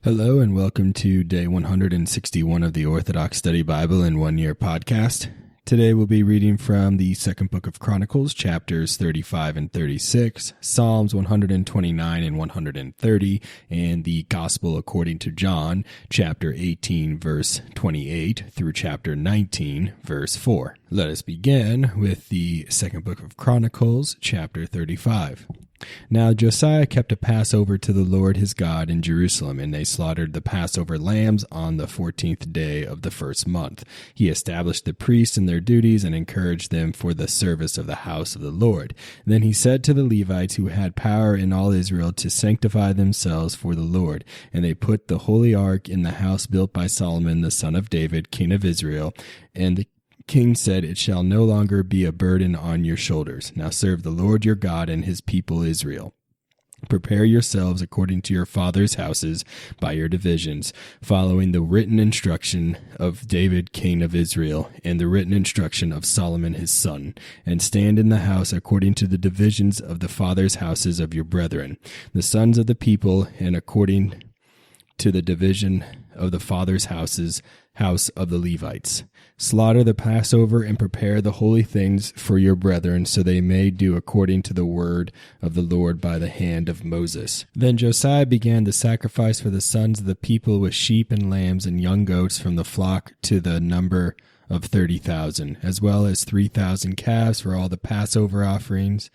Hello and welcome to day 161 of the Orthodox Study Bible in 1 Year podcast. Today we'll be reading from the second book of Chronicles, chapters 35 and 36, Psalms 129 and 130, and the Gospel according to John, chapter 18, verse 28 through chapter 19, verse 4. Let us begin with the second book of Chronicles, chapter 35. Now Josiah kept a Passover to the Lord his God in Jerusalem, and they slaughtered the Passover lambs on the 14th day of the first month. He established the priests in their duties and encouraged them for the service of the house of the Lord. Then he said to the Levites who had power in all Israel to sanctify themselves for the Lord, and they put the holy ark in the house built by Solomon the son of David, king of Israel, and the king said, "It shall no longer be a burden on your shoulders. Now serve the Lord your God and his people Israel. Prepare yourselves according to your fathers' houses by your divisions, following the written instruction of David king of Israel and the written instruction of Solomon his son, and stand in the house according to the divisions of the fathers' houses of your brethren, the sons of the people, and according to the division of the fathers' houses, house of the Levites. Slaughter the Passover and prepare the holy things for your brethren, so they may do according to the word of the Lord by the hand of Moses." Then Josiah began the sacrifice for the sons of the people with sheep and lambs and young goats from the flock to the number of 30,000, as well as 3,000 calves for all the Passover offerings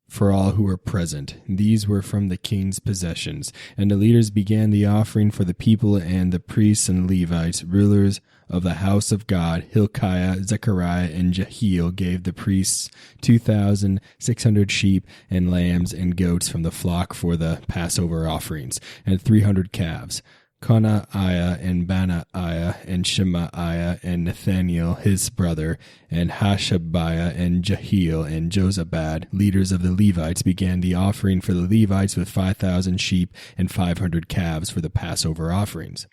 for all who were present. These were from the king's possessions. And the leaders began the offering for the people, and the priests and Levites, rulers of the house of God, Hilkiah, Zechariah, and Jehiel, gave the priests 2,600 sheep and lambs and goats from the flock for the Passover offerings, and 300 calves. Conaiah and Benaiah and Shemaiah and Nathaniel his brother and Hashabiah and Jehiel and Jozabad, leaders of the Levites, began the offering for the Levites with 5,000 sheep and 500 calves for the Passover offerings.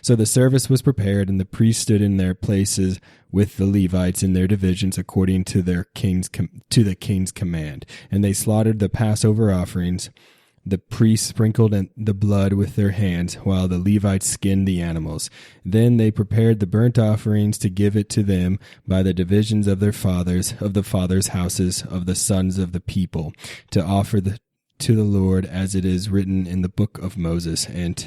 So the service was prepared, and the priests stood in their places with the Levites in their divisions according to the king's command, and they slaughtered the Passover offerings. The priests sprinkled the blood with their hands, while the Levites skinned the animals. Then they prepared the burnt offerings to give it to them by the divisions of their fathers, of the fathers' houses of the sons of the people, to offer to the Lord as it is written in the book of Moses. And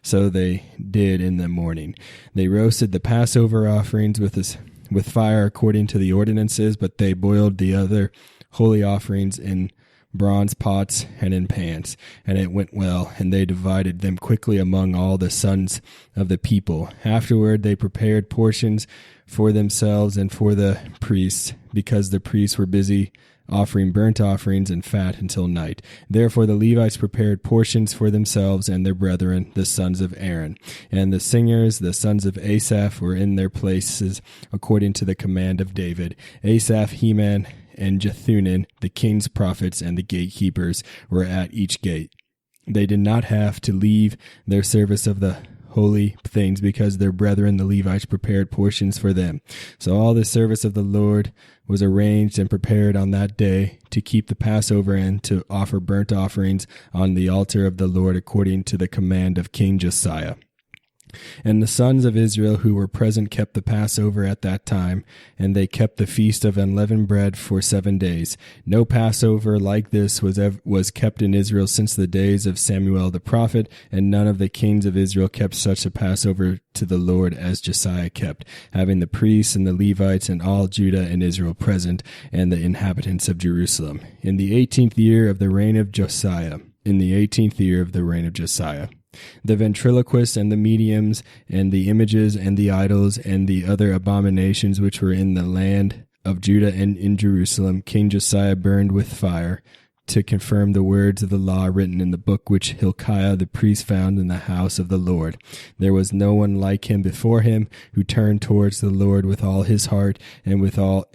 so they did in the morning. They roasted the Passover offerings with fire according to the ordinances, but they boiled the other holy offerings in bronze pots and in pans, and it went well, and they divided them quickly among all the sons of the people. Afterward they prepared portions for themselves and for the priests, because the priests were busy offering burnt offerings and fat until night. Therefore the Levites prepared portions for themselves and their brethren, the sons of Aaron. And the singers, the sons of Asaph, were in their places according to the command of David. Asaph, Heman, and Jethunin, the king's prophets, and the gatekeepers were at each gate. They did not have to leave their service of the holy things, because their brethren the Levites prepared portions for them. So all the service of the Lord was arranged and prepared on that day to keep the Passover and to offer burnt offerings on the altar of the Lord according to the command of King Josiah. And the sons of Israel who were present kept the Passover at that time, and they kept the feast of unleavened bread for 7 days. No Passover like this was kept in Israel since the days of Samuel the prophet, and none of the kings of Israel kept such a Passover to the Lord as Josiah kept, having the priests and the Levites and all Judah and Israel present, and the inhabitants of Jerusalem. In the 18th year of the reign of Josiah. The ventriloquists and the mediums and the images and the idols and the other abominations which were in the land of Judah and in Jerusalem, King Josiah burned with fire to confirm the words of the law written in the book which Hilkiah the priest found in the house of the Lord. There was no one like him before him, who turned towards the Lord with all his heart and with all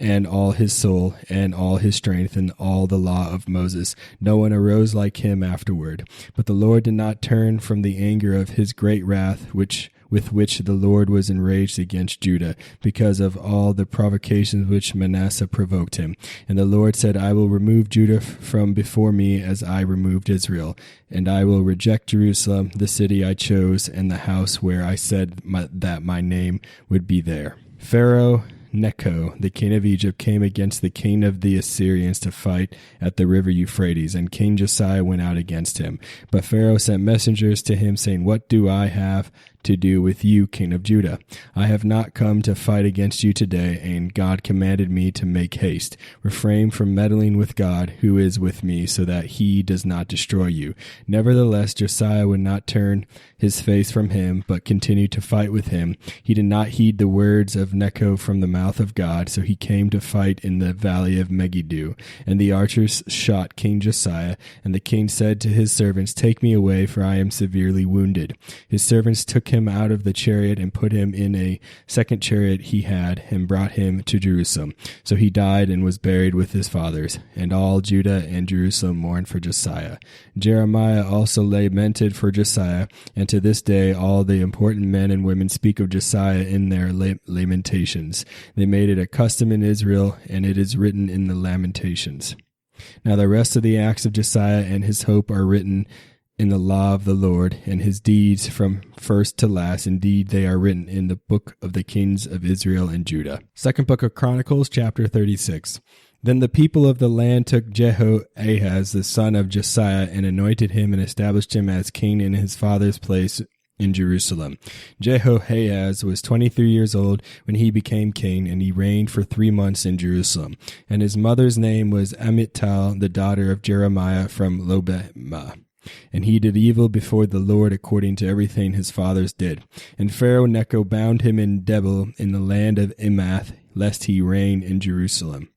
his soul and all his strength and all the law of Moses. No one arose like him afterward. But the Lord did not turn from the anger of his great wrath, which with which the Lord was enraged against Judah, because of all the provocations which Manasseh provoked him. And the Lord said, I will remove Judah from before me as I removed Israel, and I will reject Jerusalem, the city I chose, and the house where I said that my name would be there. Pharaoh Necho, the king of Egypt, came against the king of the Assyrians to fight at the river Euphrates, and King Josiah went out against him. But Pharaoh sent messengers to him, saying, What do I have to do with you, king of Judah? I have not come to fight against you today, and God commanded me to make haste. Refrain from meddling with God, who is with me, so that he does not destroy you. Nevertheless, Josiah would not turn his face from him, but continued to fight with him. He did not heed the words of Necho from the mouth of God, so he came to fight in the valley of Megiddo. And the archers shot King Josiah, and the king said to his servants, Take me away, for I am severely wounded. His servants took him out of the chariot and put him in a second chariot he had, and brought him to Jerusalem. So he died and was buried with his fathers. And all Judah and Jerusalem mourned for Josiah. Jeremiah also lamented for Josiah, and to this day all the important men and women speak of Josiah in their lamentations. They made it a custom in Israel, and it is written in the Lamentations. Now the rest of the acts of Josiah and his hope are written in the law of the Lord, and his deeds from first to last. Indeed, they are written in the book of the kings of Israel and Judah. Second book of Chronicles, chapter 36. Then the people of the land took Jehoahaz, the son of Josiah, and anointed him and established him as king in his father's place in Jerusalem. Jehoahaz was 23 years old when he became king, and he reigned for 3 months in Jerusalem. And his mother's name was Amittal, the daughter of Jeremiah from Lobamah. And he did evil before the Lord according to everything his fathers did. And Pharaoh Necho bound him in Debel in the land of Emath, lest he reign in Jerusalem.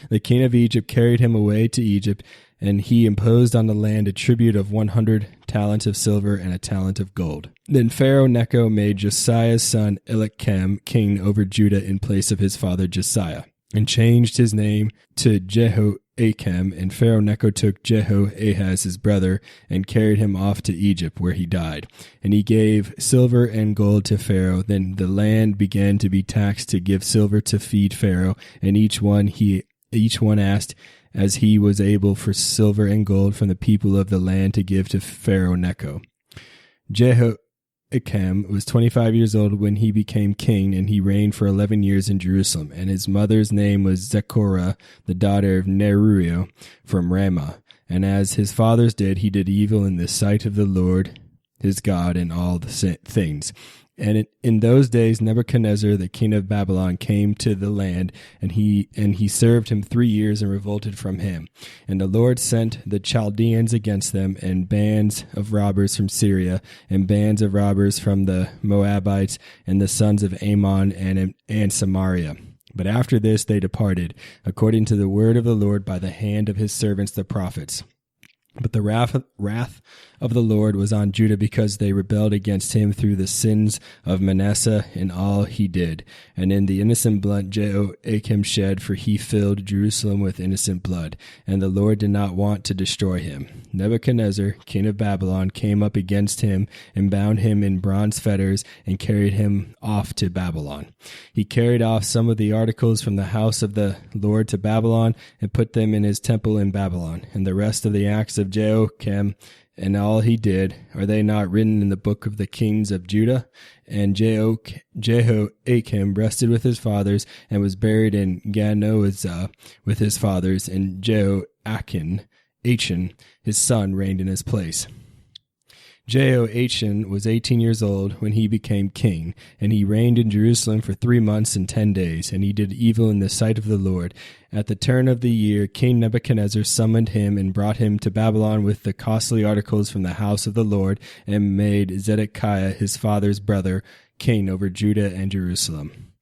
The king of Egypt carried him away to Egypt, and he imposed on the land a tribute of 100 talents of silver and a talent of gold. Then Pharaoh Necho made Josiah's son Elikam king over Judah in place of his father Josiah, and changed his name to Jehoiakim. And Pharaoh Necho took Jehoahaz his brother, and carried him off to Egypt, where he died. And he gave silver and gold to Pharaoh. Then the land began to be taxed to give silver to feed Pharaoh, and each one asked as he was able for silver and gold from the people of the land to give to Pharaoh Necho. Jehoiakim was 25 years old when he became king, and he reigned for 11 years in Jerusalem. And his mother's name was Zechorah, the daughter of Neruiah from Ramah. And as his fathers did, he did evil in the sight of the Lord his God in all the things. And in those days Nebuchadnezzar, the king of Babylon, came to the land, and he served him 3 years and revolted from him. And the Lord sent the Chaldeans against them, and bands of robbers from Syria, and bands of robbers from the Moabites, and the sons of Ammon and Samaria. But after this they departed, according to the word of the Lord by the hand of his servants the prophets. But the wrath of the Lord was on Judah, because they rebelled against him through the sins of Manasseh in all he did, and in the innocent blood Jehoiakim shed, for he filled Jerusalem with innocent blood, and the Lord did not want to destroy him. Nebuchadnezzar, king of Babylon, came up against him and bound him in bronze fetters and carried him off to Babylon. He carried off some of the articles from the house of the Lord to Babylon and put them in his temple in Babylon. And the rest of the acts of Jehoiakim and all he did, are they not written in the book of the kings of Judah? And Jehoiakim rested with his fathers and was buried in Ganoazah with his fathers, and Jehoiachin, his son, reigned in his place. Jehoiachin was 18 years old when he became king, and he reigned in Jerusalem for 3 months and 10 days, and he did evil in the sight of the Lord. At the turn of the year, King Nebuchadnezzar summoned him and brought him to Babylon with the costly articles from the house of the Lord, and made Zedekiah, his father's brother, king over Judah and Jerusalem.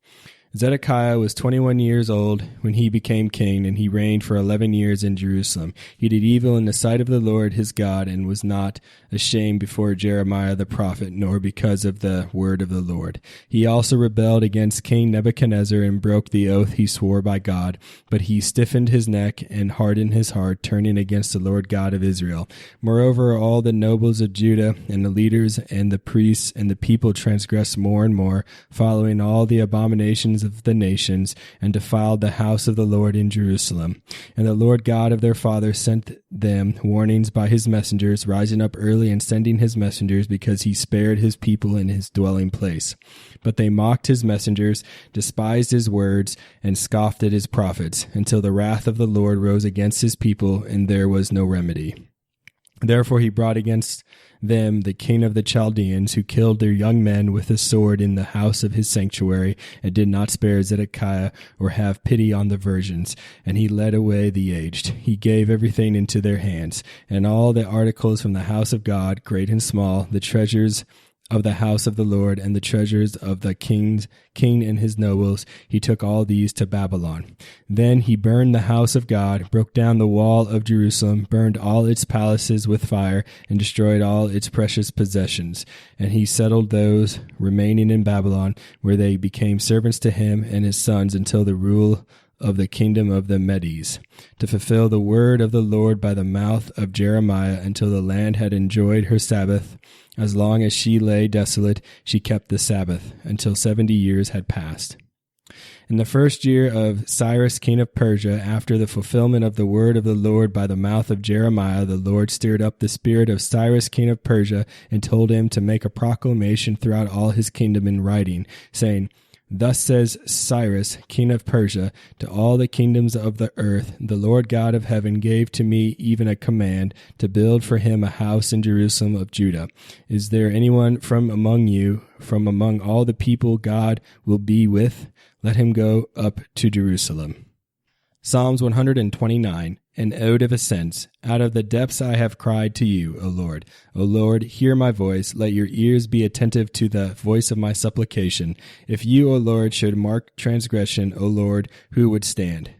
Zedekiah was 21 years old when he became king, and he reigned for 11 years in Jerusalem. He did evil in the sight of the Lord his God, and was not ashamed before Jeremiah the prophet, nor because of the word of the Lord. He also rebelled against King Nebuchadnezzar and broke the oath he swore by God, but he stiffened his neck and hardened his heart, turning against the Lord God of Israel. Moreover, all the nobles of Judah and the leaders and the priests and the people transgressed more and more, following all the abominations of the nations, and defiled the house of the Lord in Jerusalem. And the Lord God of their fathers sent them warnings by his messengers, rising up early and sending his messengers, because he spared his people in his dwelling place. But they mocked his messengers, despised his words, and scoffed at his prophets, until the wrath of the Lord rose against his people, and there was no remedy. Therefore he brought against them the king of the Chaldeans, who killed their young men with a sword in the house of his sanctuary, and did not spare Zedekiah or have pity on the virgins. And he led away the aged. He gave everything into their hands, and all the articles from the house of God, great and small, the treasures of the house of the Lord, and the treasures of the king and his nobles. He took all these to Babylon. Then he burned the house of God, broke down the wall of Jerusalem, burned all its palaces with fire, and destroyed all its precious possessions. And he settled those remaining in Babylon, where they became servants to him and his sons until the rule of the kingdom of the Medes, to fulfill the word of the Lord by the mouth of Jeremiah, until the land had enjoyed her Sabbath. As long as she lay desolate, she kept the Sabbath, until 70 years had passed. In the first year of Cyrus king of Persia, after the fulfillment of the word of the Lord by the mouth of Jeremiah, the Lord stirred up the spirit of Cyrus king of Persia, and told him to make a proclamation throughout all his kingdom in writing, saying, Thus says Cyrus, king of Persia, to all the kingdoms of the earth, the Lord God of heaven gave to me even a command to build for him a house in Jerusalem of Judah. Is there anyone from among you, from among all the people God will be with? Let him go up to Jerusalem. Psalms 129, an ode of ascents. Out of the depths I have cried to you, O Lord. O Lord, hear my voice. Let your ears be attentive to the voice of my supplication. If you, O Lord, should mark transgression, O Lord, who would stand?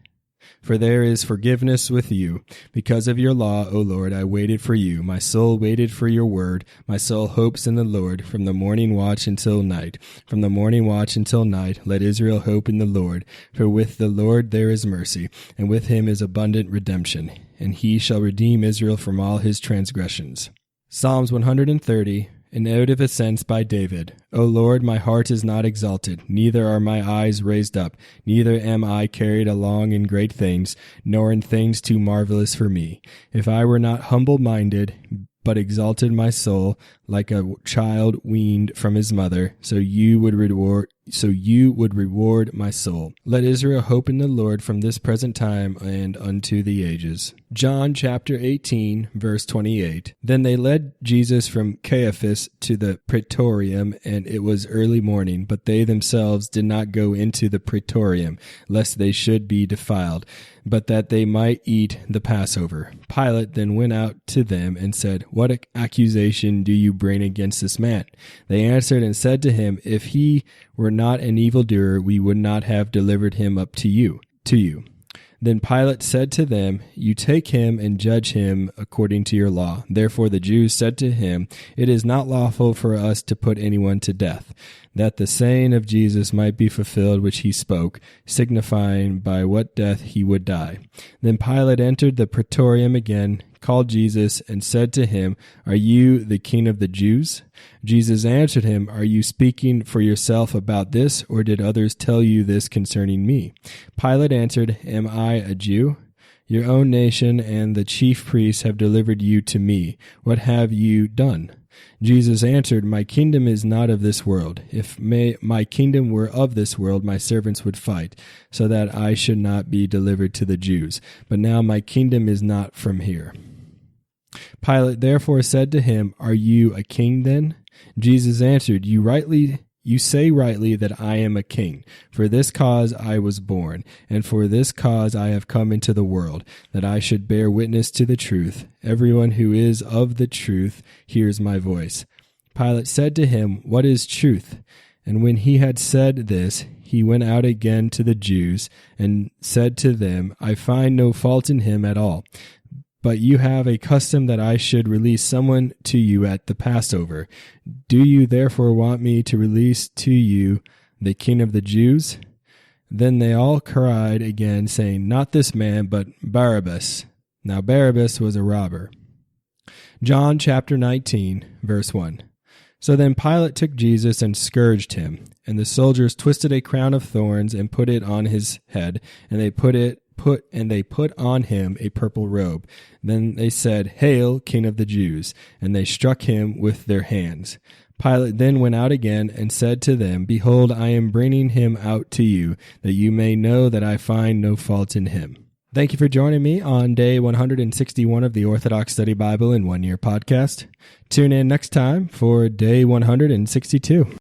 For there is forgiveness with you. Because of your law, O Lord, I waited for you. My soul waited for your word. My soul hopes in the Lord from the morning watch until night. From the morning watch until night, let Israel hope in the Lord. For with the Lord there is mercy, and with him is abundant redemption. And he shall redeem Israel from all his transgressions. Psalms 130, an ode of ascents by David. O Lord, my heart is not exalted, neither are my eyes raised up, neither am I carried along in great things, nor in things too marvelous for me. If I were not humble-minded, but exalted my soul like a child weaned from his mother, so you would reward my soul. Let Israel hope in the Lord from this present time and unto the ages. John chapter 18, verse 28. Then they led Jesus from Caiaphas to the praetorium, and it was early morning, but they themselves did not go into the praetorium, lest they should be defiled, but that they might eat the Passover. Pilate then went out to them and said, What accusation do you bring against this man? They answered and said to him, If he were not an evildoer, we would not have delivered him up to you. Then Pilate said to them, You take him and judge him according to your law. Therefore the Jews said to him, It is not lawful for us to put anyone to death, that the saying of Jesus might be fulfilled which he spoke, signifying by what death he would die. Then Pilate entered the praetorium again, called Jesus, and said to him, Are you the king of the Jews? Jesus answered him, Are you speaking for yourself about this, or did others tell you this concerning me? Pilate answered, Am I a Jew? Your own nation and the chief priests have delivered you to me. What have you done? Jesus answered, My kingdom is not of this world. If my kingdom were of this world, my servants would fight, so that I should not be delivered to the Jews. But now my kingdom is not from here. Pilate therefore said to him, Are you a king then? Jesus answered, You say rightly that I am a king. For this cause I was born, and for this cause I have come into the world, that I should bear witness to the truth. Everyone who is of the truth hears my voice. Pilate said to him, What is truth? And when he had said this, he went out again to the Jews and said to them, I find no fault in him at all. But you have a custom that I should release someone to you at the Passover. Do you therefore want me to release to you the King of the Jews? Then they all cried again, saying, Not this man, but Barabbas. Now Barabbas was a robber. John chapter 19, verse 1. So then Pilate took Jesus and scourged him, and the soldiers twisted a crown of thorns and put it on his head, and they put on him a purple robe. Then they said, Hail, King of the Jews! And they struck him with their hands. Pilate then went out again and said to them, Behold, I am bringing him out to you, that you may know that I find no fault in him. Thank you for joining me on day 161 of the Orthodox Study Bible in 1 Year podcast. Tune in next time for day 162.